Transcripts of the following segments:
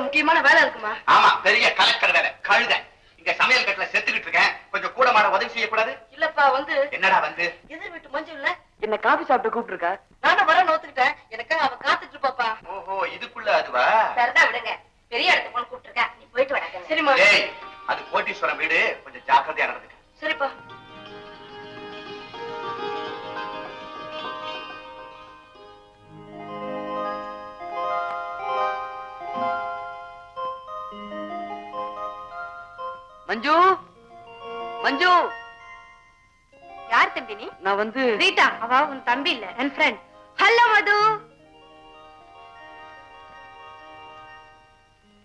முக்கியமான வேலை இருக்குமா? ஆமா, பெரிய கலெக்டர் வேலை. கழுத இங்க சமையல் கட்டுல செத்துக்கிட்டு இருக்கேன். கொஞ்சம் கூட மாட உதவி செய்யக்கூடாது? இல்லப்பா, வந்து என்னடா வந்து எதிர் வீட்டு மஞ்சு இல்ல, என்ன காபி சாப்பிட்டு கூப்பிட்டு இருக்கா? நானும் வர நோத்துக்கிட்டேன். எனக்கு அவ காத்துட்டு இருப்பாப்பா. ஓஹோ, இதுக்குள்ள அதுவா? சரிதா விடுங்க, பெரிய இடத்துக்கு போன கூப்பிட்டு இருக்கா, நீ போயிட்டு வராங்க. சரிம்மா. ஏய், அது கோட்டீஸ்வரம் வீடு, கொஞ்சம் ஜாக்கிரதையா நடந்துக்க. சரிப்பா. மஞ்சு, மஞ்சு. யார் தம்பி நீ? நான் வந்து ரீட்டா, அவ உன் தம்பி இல்ல, என் ஃப்ரெண்ட். ஹலோ மது.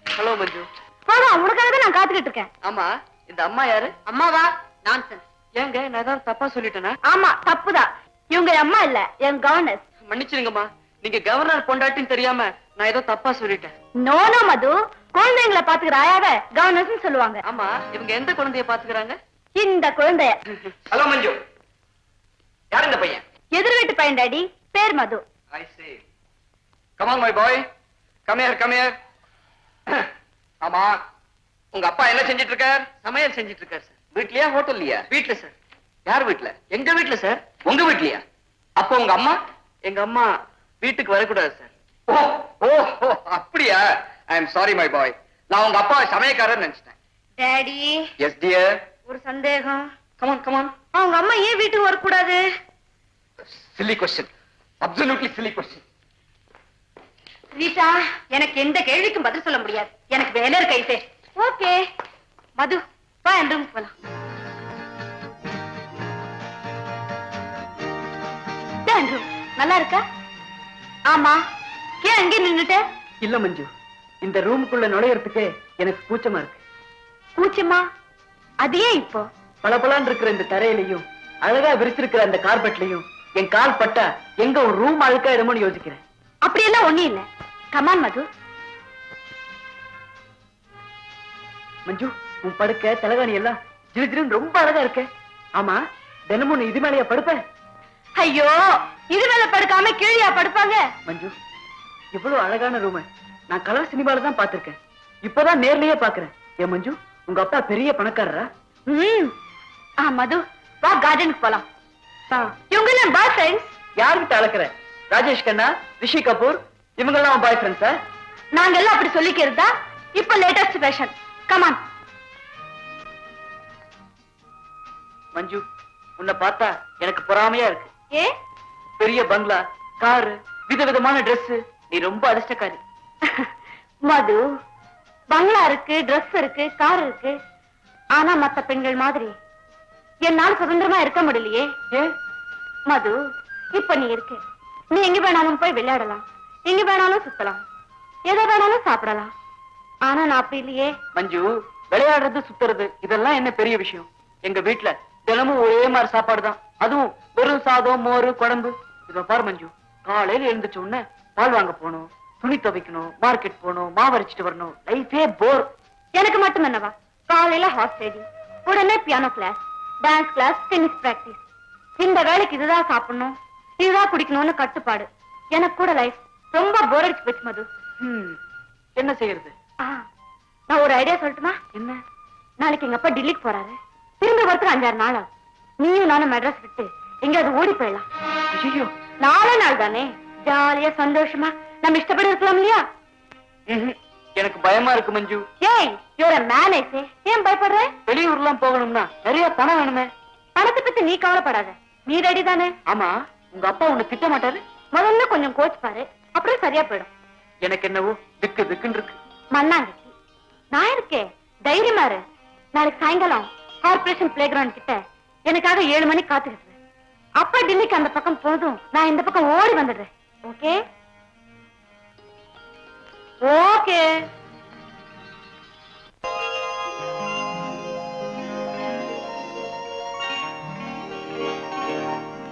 ஹலோ மஞ்சு. போதும், உனக்காக தான் நான் காத்துக்கிட்டு இருக்கேன். ஆமா, இந்த அம்மா யாரு? அம்மாவா? நான்சென்ஸ். ஏங்க, நான் ஏதாவது தப்பா சொல்லிட்டேனா? ஆமா, தப்புதான். இவங்க அம்மா இல்ல, என் கவர்னர். மன்னிச்சிருங்கம்மா, நீங்க கவர்னர் பொண்டாட்டின்னு தெரியாம நான் ஏதோ தப்பா சொல்லிட்டேன். நோ நோ மது, குழந்தைங்களை பாத்துக்கிற ஆயாவ கவர்னர்ஸ் சொல்லுவாங்க. ஆமா, இவங்க எந்த குழந்தைய பாத்துக்கிறாங்க? இந்த குழந்தைய. ஹலோ மஞ்சு, யார் இந்த பையன்? எதிர் வீட்டு பையன் டாடி, பேர் மது. I see. Come on my boy. Come here, come here. ஆமா, உங்க அப்பா என்ன செஞ்சிட்டு இருக்கார்? சமையல் செஞ்சிட்டு இருக்காரு சார். வீட்லயா ஹோட்டல்லையா? வீட்டுல சார். யார் வீட்ல? எங்க வீட்டுல சார். உங்க வீட்லயா? அப்போ உங்க அம்மா? எங்க அம்மா வீட்டுக்கு வரக்கூடாது சார். ஓ ஓ ஓ, அப்படியா? I am sorry my boy. நான் உங்க அப்பா சமயக்காரர் நினைச்சிட்டேன். Daddy, yes dear. ஒரு சந்தேகம். Come on come on. அவங்க அம்மா ஏன் வீட்டுக்கு வரக்கூடாது? Silly question, absolutely silly question. Rita, எனக்கு எந்த கேள்விக்கும் பதில் சொல்ல முடியாது. எனக்கு வேலை இருக்கு. ஓகே மது, வா என் ரூமுக்கு போலாம். நல்லா இருக்கா? ஆமா, ஏன் அங்கே நின்னுட்ட? இல்ல மஞ்சு, இந்த ரூமுக்குள்ள நுழையறதுக்கு எனக்கு கூச்சமா இருக்கு. கூச்சமா? அது ஏன் இப்போ? பளபளன்னு இருக்கிற இந்த தரையிலையும் அழகா விரிச்சிருக்கிற அந்த கார்பெட்லயும் என் கால் பட்டா எங்க ஒரு ரூம் அழுக்காயிடுமோன்னு யோசிக்கிறேன். அப்படியெல்லாம் ஒண்ணும் இல்ல. கமான் மது. மஞ்சு, உன் படுக்க தலகாணி எல்லாம் ஜிலுஜிலுன்னு ரொம்ப அழகா இருக்கு. ஆமா, தினமும் நீ இது மேலையா படுப்ப? ஐயோ, இது மேல படுக்காம கீழியா படுப்பாங்க? மஞ்சு, இவ்வளவு அழகான ரூம் நான் கலர் சினிமால தான் பாத்திருக்கேன். இப்பதான் நேர்லயே பாக்குறேன். ஏன் மஞ்சு, உங்க அப்பா பெரிய பணக்காரரா? மது, வா கார்டனுக்கு போலாம். இவங்க எல்லாம் பாய் ஃப்ரெண்ட்ஸ். யாருக்கிட்ட அழக்கிற? ராஜேஷ் கண்ணா, ரிஷி கபூர், இவங்க எல்லாம் பாய் ஃப்ரெண்ட்ஸா? நாங்க எல்லாம் அப்படி சொல்லிக்கிறதா இப்ப லேட்டஸ்ட் ஃபேஷன். கமான். மஞ்சு, உன்னை பார்த்தா எனக்கு பொறாமையா இருக்கு. ஏ? பெரிய பங்களா, காரு, விதவிதமான Dress, நீ ரொம்ப அதிர்ஷ்டக்காரி. மது, பங்களா இருக்கு, Dress இருக்கு, கார் இருக்கு. ஆனா மத்த பெண்கள் மாதிரி என்னால சுதந்திரமா இருக்க முடியலையே. ஏ மது, இப்ப நீ இருக்க, நீ எங்க வேணாலும் போய் விளையாடலாம், எங்க வேணாலும் சுத்தலாம், எதை வேணாலும் சாப்பிடலாம். ஆனா நான் அப்படி இல்லையே. மஞ்சு, விளையாடுறது சுத்துறது இதெல்லாம் என்ன பெரிய விஷயம்? எங்க வீட்டுல தினமும் ஒரே மாதிரி சாப்பாடு தான். அதுவும் வெறும் சாதம், மோரு, குழம்பு. இத பாரு மஞ்சு, காலையில எழுந்துச்ச உடனே பால் வாங்க போகணும், துணி துவைக்கணும், மார்க்கெட் போகணும், மாவரைச்சிட்டு வரணும். லைஃபே போர். எனக்கு மட்டும் என்னவா? காலையில ஹார்ஸ் ரைடிங், உடனே piano class, dance class, tennis practice. இந்த வேலைக்கு இதுதான் சாப்பிடணும், இதுதான் குடிக்கணும்னு கட்டுப்பாடு. எனக்கு கூட லைஃப் ரொம்ப போர் அடிச்சு போச்சு மது. என்ன செய்யறது? நான் ஒரு ஐடியா சொல்லட்டுமா? என்ன? நாளைக்கு எங்க அப்பா டெல்லிக்கு போறாரு. திரும்பி வரத்துக்கு 5-6 நாள் ஆகும். நீயும் நானும் மெட்ராஸ் விட்டு எங்கேயாவது ஓடி போயிடலாம். ஐயோ, 4 நாள் தானே, ஜாலியா சந்தோஷமா நம்ம இஷ்டப்படி இருக்கலாம் இல்லையா? எனக்கு பயமா இருக்கு மஞ்சு. ஏய், your a man, I say. ஏன் பயப்படுற? வெளியூர்லாம் போகணும்னா நிறைய பணம் வேணுமே. பணத்தை பத்தி நீ கவலைப்படாத, நீ ரெடி தானே? ஆமா, உங்க அப்பா உன்னை திட்ட மாட்டாரு? முதல்ல கொஞ்சம் கோச் பாரு, அப்புறம் சரியா போயிடும். எனக்கு என்னவோ திக்கு திக்குன்னு இருக்கு. மண்ணாங்கட்டி, நான் இருக்கேன், தைரியமா இரு. நாளைக்கு சாயங்காலம் கார்பரேஷன் பிளே கிரவுண்ட் கிட்ட எனக்காக 7 மணிக்கு காத்துக்கிட்டு. அப்ப டெல்லிக்கு அந்த பக்கம் போதும், நான் இந்த பக்கம் ஓடி வந்துடுறேன். Okay okay.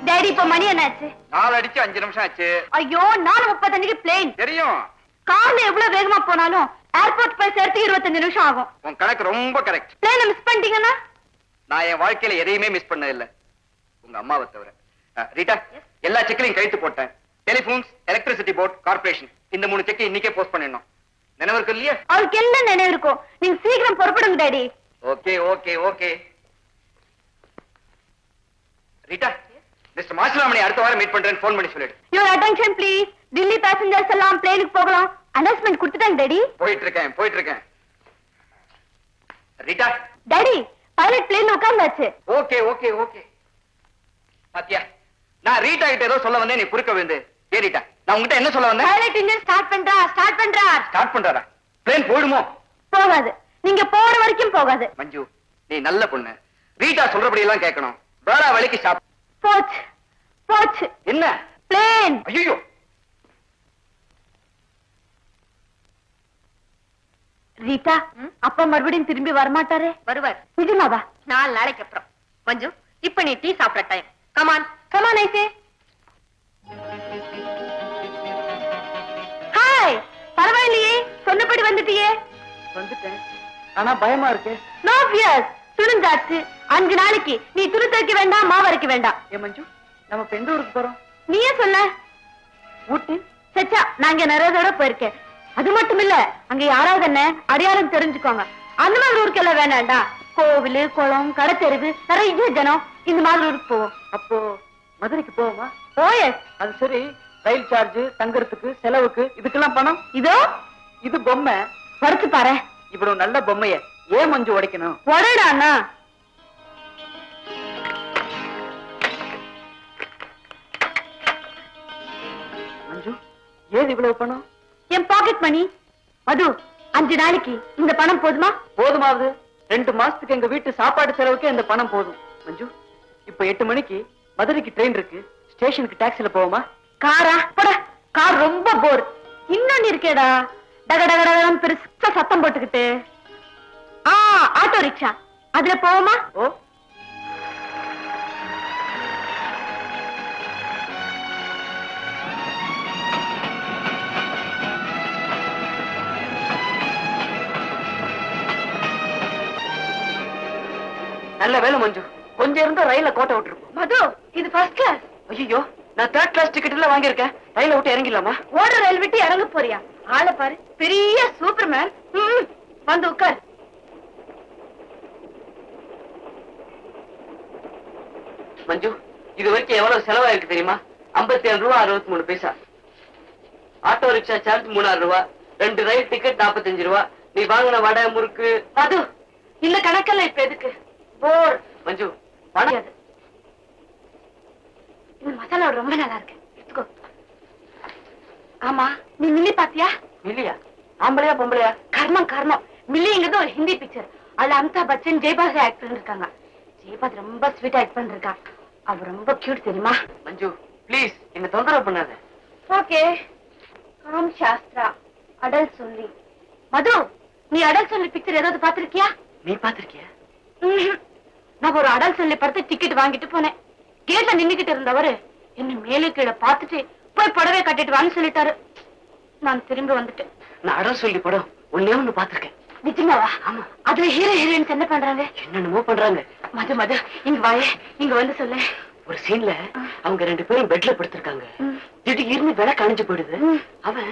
டாடி, இப்ப மணி என்னாச்சு? 4 அடிச்சு 5 நிமிஷம் ஆச்சு. ஐயோ, 4:35 பிளேன். தெரியும். கார்ல எவ்வளவு வேகமா போனாலும் ஏர்போர்ட் போய் சேர்த்து 25 நிமிஷம் ஆகும். உன் கணக்கு ரொம்ப கரெக்ட். பிளேனை மிஸ் பண்ணிட்டீங்கன்னா? நான் என் வாழ்க்கையில எதையுமே மிஸ் பண்ணது இல்ல, உங்க அம்மாவை தவிர. ரீட்டா, எல்லா செக்லையும் கழித்து போட்டேன். டெலிபோன்ஸ், எலக்ட்ரிசிட்டி போர்ட், கார்பரேஷன், இந்த 3 செக் இன்னைக்கே போஸ்ட் பண்ணிடணும். நினைவு இருக்கு இல்லையா? அவளுக்கு என்ன நினைவு இருக்கும்? நீங்க சீக்கிரம் புறப்படுங்க daddy. Okay okay okay. Rita, mister Masilamani அடுத்த வாரம் மீட் பண்றேன்னு ஃபோன் பண்ணி சொல்லிடு. Your attention please. Delhi passengers எல்லாம் பிளேனுக்கு போகலாம். அனௌன்ஸ்மெண்ட் கொடுத்துட்டாங்க டாடி. போயிட்டு இருக்கேன். ரீட்டா. டாடி, பைலட் பிளேன்ல உட்கார்ந்தாச்சு. Okay okay okay. பாத்தியா, நான் ரீட்டா கிட்ட ஏதோ சொல்ல வந்தேன், நீ குறுக்க விழுந்து. ஏ ரீட்டா, நான் உங்ககிட்ட என்ன சொல்ல வந்தேன்? பைலட் இன்ஜின் ஸ்டார்ட் பண்றார். ஸ்டார்ட் பண்றாரா? பிளேன் போயிடுமோ? போகாது. நீங்க போற வரைக்கும் போகாது. மஞ்சு, நீ நல்ல பொண்ணு. ரீட்டா சொல்றபடி எல்லாம் கேட்கணும். வேற வழிக்கு ஸ்டாப். போச்சு. என்ன? பிளேன். ஐயோ. ரீட்டா, அப்பா மறுபடியும் திரும்பி வரமாட்டாரே? வருவார். நிஜமாவா? 4 நாளைக்கு அப்புறம். மஞ்சு, இப்ப நீ டீ சாப்பிட டைம். கமான் ஐசே. ஹாய், பரவாயில்லையே, சொன்னபடி வந்துட்டியே. வந்துட்டேன், ஆனா பயமா இருக்கு. நோ ஃபியர்ஸ், துணிஞ்சாச்சு. 5 நாளைக்கு நீ துணி துவைக்க வேண்டாம், மாவு அரைக்க வேண்டாம். ஏ மஞ்சு, நம்ம இப்ப எந்த ஊருக்கு போறோம்? நீயே சொல்ல. ஊட்டி. சச்சா, நான் நிறைய தடவை போயிருக்கேன். அது மட்டும் இல்ல, அங்க யாராவது என்ன அடையாளம் தெரிஞ்சுக்கோங்க. அந்த மாதிரி ஊருக்கு எல்லாம் வேண்டாம்டா. கோவில், குளம், கடத்தெருவு, நிறைய ஜனம், இந்த மாதிரி ஊருக்கு போவோம். அப்போ மதுரைக்கு போவோமா? ஓஎஸ். அது சரி, ரயில் சார்ஜ், தங்கறதுக்கு, செலவுக்கு, இதுக்கெல்லாம் பணம்? இது பொம்மை. பறிச்சு பாரு. இவ்வளவு நல்ல பொம்மைய ஏன் மஞ்சு உடைக்கணும்? உடைடாண்ணா. மஞ்சு, ஏது இவ்வளவு பணம்? என் பாக்கெட் மணி. மது, 5 நாளைக்கு இந்த பணம் போதுமா? போதுமாவது. 2 மாசத்துக்கு எங்க வீட்டு சாப்பாடு செலவுக்கு இந்த பணம் போதும். மஞ்சு, இப்ப 8 மணிக்கு மதுரைக்கு ட்ரெயின் இருக்கு. ஸ்டேஷனுக்கு டாக்ஸில போவோமா? காரா? போட. கார் ரொம்ப போர். இன்னொன்னு இருக்கேடா, டகடகடகம் பெருசா சத்தம் போட்டுக்கிட்டு. ஆட்டோ ரிக்ஷா, அதுல போவோமா? ஓ. நல்ல வேலை மஞ்சு, கொஞ்சம் இருந்தா ரயில கோட்டை விட்டுருக்கும். மது, இது ஃபர்ஸ்ட் கிளாஸ். ஐயோ, நான் 3rd கிளாஸ் டிக்கெட் எல்லாம் வாங்கியிருக்கேன். ரயில விட்டு இறங்கிடலாமா? ஓடுற ரயில் விட்டு இறங்க போறியா? ஆளை பாரு, பெரிய சூப்பர்மேன். வந்து உட்கார். மஞ்சு, இது வரைக்கும் எவ்வளவு செலவாயிருக்கு தெரியுமா? 57 ரூபா 63 பைசா. ஆட்டோ ரிக்ஷா சார்ஜ் 3000 ரூபா, 2 ரயில் டிக்கெட் 45 ரூபா. நீ வாங்கின வடை, முறுக்கு. மது, இந்த கணக்கெல்லாம் இப்ப எதுக்கு? போர். மஞ்சு, பணம். இந்த மசாலா ரொம்ப நல்லா இருக்கு. எடுத்துக்கோ. ஆமா, நீ மில்லி பாத்தியா? இல்லையா? ஆம்பளையா பொம்பளையா? கர்மம். மில்லிங்கிறது ஒரு ஹிந்தி பிக்சர். அதுல அமிதாப் பச்சன், ஜெயபாத் ஆக்ட் பண்ணிருக்காங்க. ஜெயபாத் ரொம்ப ஸ்வீட்டா ஆக்ட் பண்ணிருக்கா. அவ ரொம்ப கியூட் தெரியுமா? மஞ்சு, ப்ளீஸ் என்ன தொந்தரவு பண்ணாத. ஓகே. காம் சாஸ்திரா, அடல் சொல்லி. மது, நீ அடல் சொல்லி பிக்சர் ஏதாவது பாத்திருக்கியா? நீ பாத்திருக்கிய? நான் ஒரு அடல் சொல்லி படத்தை டிக்கெட் வாங்கிட்டு போனேன். கேட்ல நின்னுகிட்டு இருந்தவரு என்ன மேலே கீழே பார்த்துட்டு போய் புடவை கட்டிட்டு வான்னு சொல்லிட்டாரு. நான் திரும்பி வந்துட்டேன். நான் அடம் சொல்லி படம் ஒன்னே ஒண்ணு பாத்திருக்கேன். நிஜமாவா? ஆமா. அதுல ஹீரோ ஹீரோயின்ஸ் என்ன பண்றாங்க? என்னென்னமோ பண்றாங்க. மது, இங்க வாயே, இங்க வந்து சொல்லு. ஒரு சீன்ல அவங்க 2 பேரும் பெட்ல படுத்திருக்காங்க. திடீர்னு விளக்கு அணைஞ்சு போயிடுது. அவன்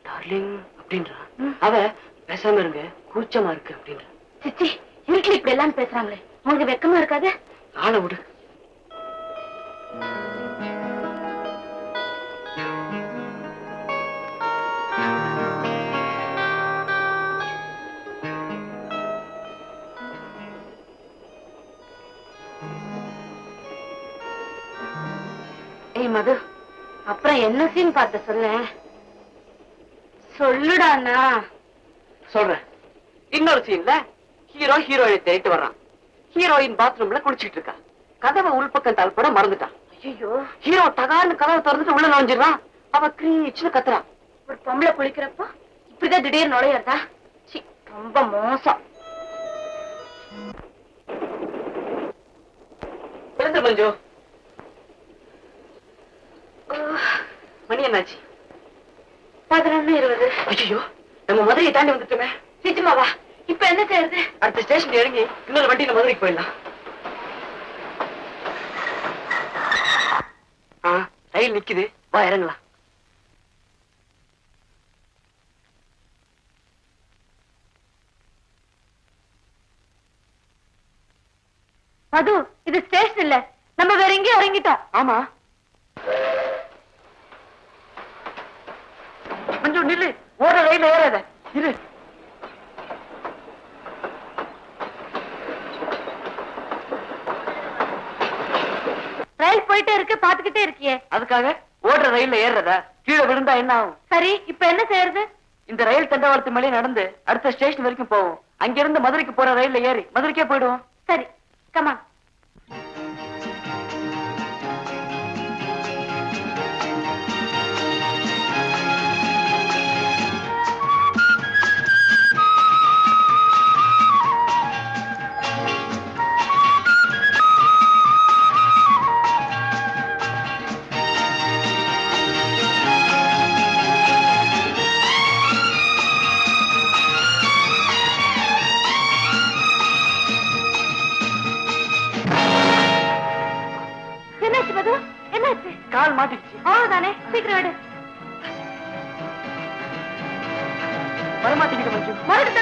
டார்லிங் அப்படின்றான். அவ பேசாம இருங்க, கூச்சமா இருக்கு அப்படின்றான். சிச்சி, இருட்டுல இப்படி எல்லாம் பேசுறாங்களே, உங்களுக்கு வெக்கமா இருக்காது? ஆளை விடு. ஏய் மது, அப்புறம் என்ன சீன் பார்த்த சொல்ல. சொல்லுடாண்ணா. சொல்றேன். இன்னொரு சீன்ல ஹீரோ ஹீரோயினை தேடிட்டு வர்றான். ஹீரோயின் பாத்ரூம்ல குளிச்சுட்டு இருக்கா. கதவை உள்பக்கம் தாழ்பட மறந்துட்டான். ஐயோ, ஹீரோ தகான்னு கதவை திறந்துட்டு உள்ள நுழைஞ்சிடறான். அவ கிரீச்சுன்னு கத்துறான். ஒரு பொம்பளை குளிக்கிறப்போ இப்படிதான் திடீர்னு நுழையறதா? ரொம்ப மோசம். எழுந்து மஞ்சு. மணி என்னாச்சு? 11:20. ஐயோ, நம்ம மதுரையை தாண்டி வந்துட்டோமே. நிஜமாவா? இப்ப என்ன செய்யறது? அடுத்த ஸ்டேஷன் இறங்கி இன்னொரு வண்டியில மதுரைக்கு போயிடலாம். ரயில் நிக்குது, வா இறங்கலாம். மது, இது ஸ்டேஷன் இல்ல, நம்ம வேற எங்கேயும் இறங்கிட்டோம். ஆமா. மஞ்சு நில்லு, ஓட ரயில் ஏறாத, இரு. ரயில் போயிட்டே இருக்கு, பாத்துக்கிட்டே இருக்கியே. அதுக்காக ஓடுற ரயில்ல ஏறுறதா? கீழே விழுந்தா என்ன ஆகும்? சரி, இப்ப என்ன செய்யறது? இந்த ரயில் தண்டவாளத்து மேலே நடந்து அடுத்த ஸ்டேஷன் வரைக்கும் போவோம். அங்கிருந்து மதுரைக்கு போற ரயில்ல ஏறி மதுரைக்கே போயிடுவோம். சரி, கமான். என்னாச்சு மது? என்னாச்சு? கால் மாட்டிடுச்சு. அவ்வளவுதானே, சீக்கிரம் எடு. வரமாட்டேங்குது மஞ்சு. மறுபடியும்